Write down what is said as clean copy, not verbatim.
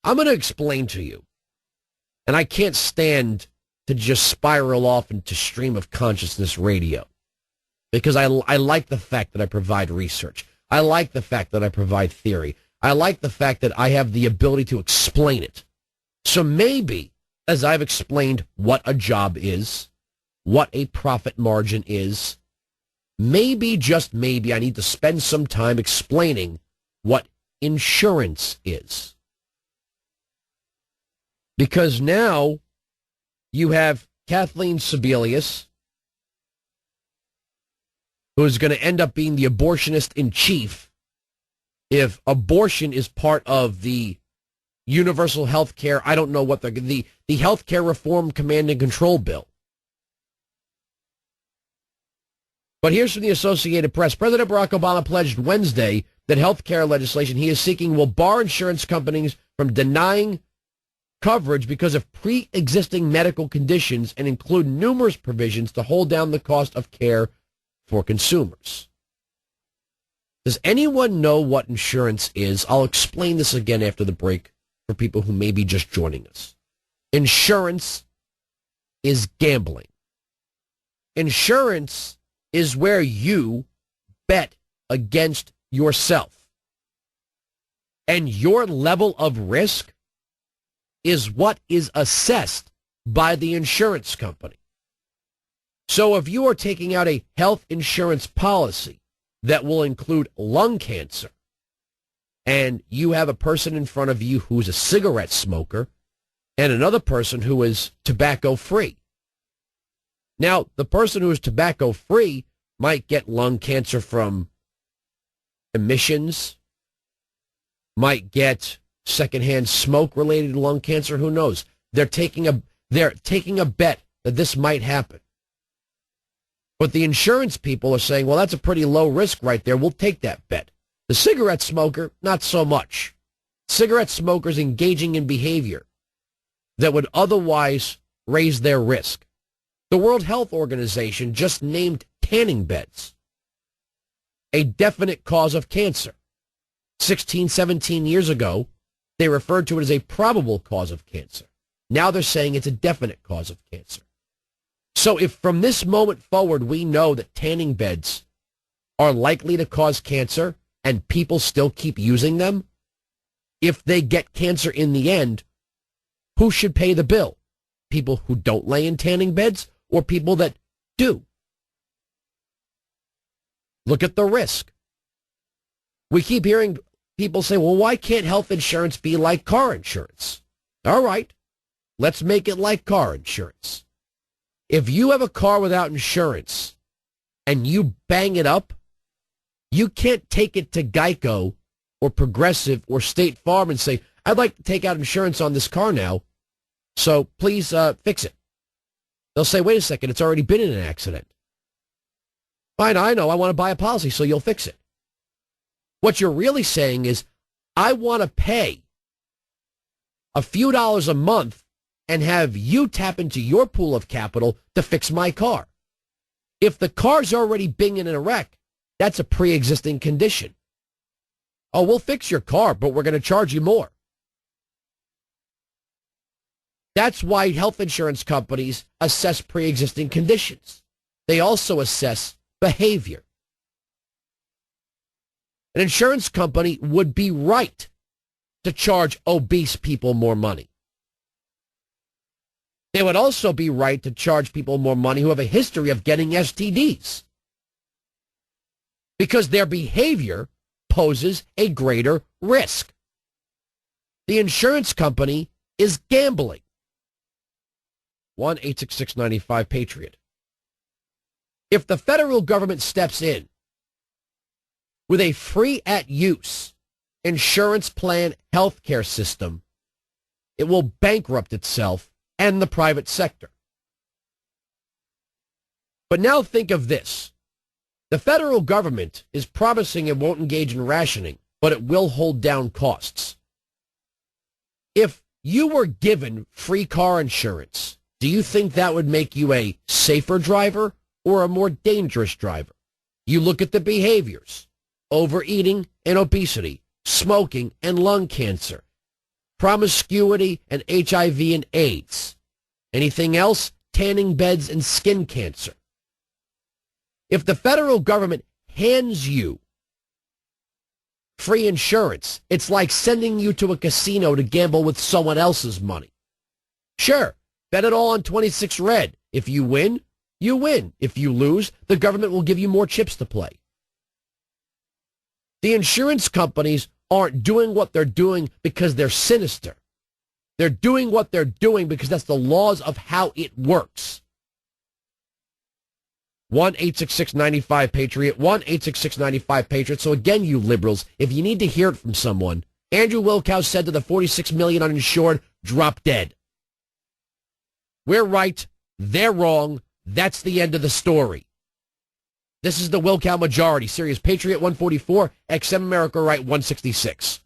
I'm going to explain to you, and I can't stand to just spiral off into stream of consciousness radio, because I like the fact that I provide research. I like the fact that I provide theory. I like the fact that I have the ability to explain it. So maybe, as I've explained what a job is, what a profit margin is, maybe, just maybe, I need to spend some time explaining what insurance is. Because now you have Kathleen Sebelius, who is going to end up being the abortionist in chief if abortion is part of the universal health care. I don't know what the health care reform command and control bill. But here's from the Associated Press. President Barack Obama pledged Wednesday that health care legislation he is seeking will bar insurance companies from denying coverage because of pre-existing medical conditions and include numerous provisions to hold down the cost of care for consumers. Does anyone know what insurance is? I'll explain this again after the break for people who may be just joining us. Insurance is gambling. Insurance is where you bet against yourself. And your level of risk is what is assessed by the insurance company. So if you are taking out a health insurance policy that will include lung cancer, and you have a person in front of you who's a cigarette smoker and another person who is tobacco-free. Now, the person who is tobacco-free might get lung cancer from emissions, might get secondhand smoke-related lung cancer, who knows? They're taking a bet that this might happen. But the insurance people are saying, well, that's a pretty low risk right there. We'll take that bet. The cigarette smoker, not so much. Cigarette smokers engaging in behavior that would otherwise raise their risk. The World Health Organization just named tanning beds a definite cause of cancer. 16, 17 years ago, they referred to it as a probable cause of cancer. Now they're saying it's a definite cause of cancer. So if from this moment forward we know that tanning beds are likely to cause cancer and people still keep using them, if they get cancer in the end, who should pay the bill? People who don't lay in tanning beds or people that do? Look at the risk. We keep hearing people say, well, why can't health insurance be like car insurance? All right, let's make it like car insurance. If you have a car without insurance and you bang it up, you can't take it to Geico or Progressive or State Farm and say, I'd like to take out insurance on this car now, so please fix it. They'll say, wait a second, it's already been in an accident. Fine, I know, I want to buy a policy, so you'll fix it. What you're really saying is, I want to pay a few dollars a month and have you tap into your pool of capital to fix my car. If the car's already been in a wreck, that's a pre-existing condition. Oh, we'll fix your car, but we're going to charge you more. That's why health insurance companies assess pre-existing conditions. They also assess behavior. An insurance company would be right to charge obese people more money. They would also be right to charge people more money who have a history of getting STDs, because their behavior poses a greater risk. The insurance company is gambling. 1-866-95-PATRIOT. If the federal government steps in with a free-at-use insurance plan healthcare system, it will bankrupt itself and the private sector. But now think of this. The federal government is promising it won't engage in rationing, but it will hold down costs. If you were given free car insurance, do you think that would make you a safer driver or a more dangerous driver? You look at the behaviors: overeating and obesity, smoking and lung cancer. promiscuity, and HIV and AIDS. Anything else? Tanning beds and skin cancer. If the federal government hands you free insurance, it's like sending you to a casino to gamble with someone else's money. Sure, bet it all on 26 Red. If you win, you win. If you lose, the government will give you more chips to play. The insurance companies aren't doing what they're doing because they're sinister. They're doing what they're doing because that's the laws of how it works. 1-866-95-PATRIOT, 1-866-95-PATRIOT. So again, you liberals, if you need to hear it from someone, Andrew Wilkow said to the 46 million uninsured, drop dead. We're right. They're wrong. That's the end of the story. This is the Wilkow Majority, Sirius Patriot 144, XM America Right 166.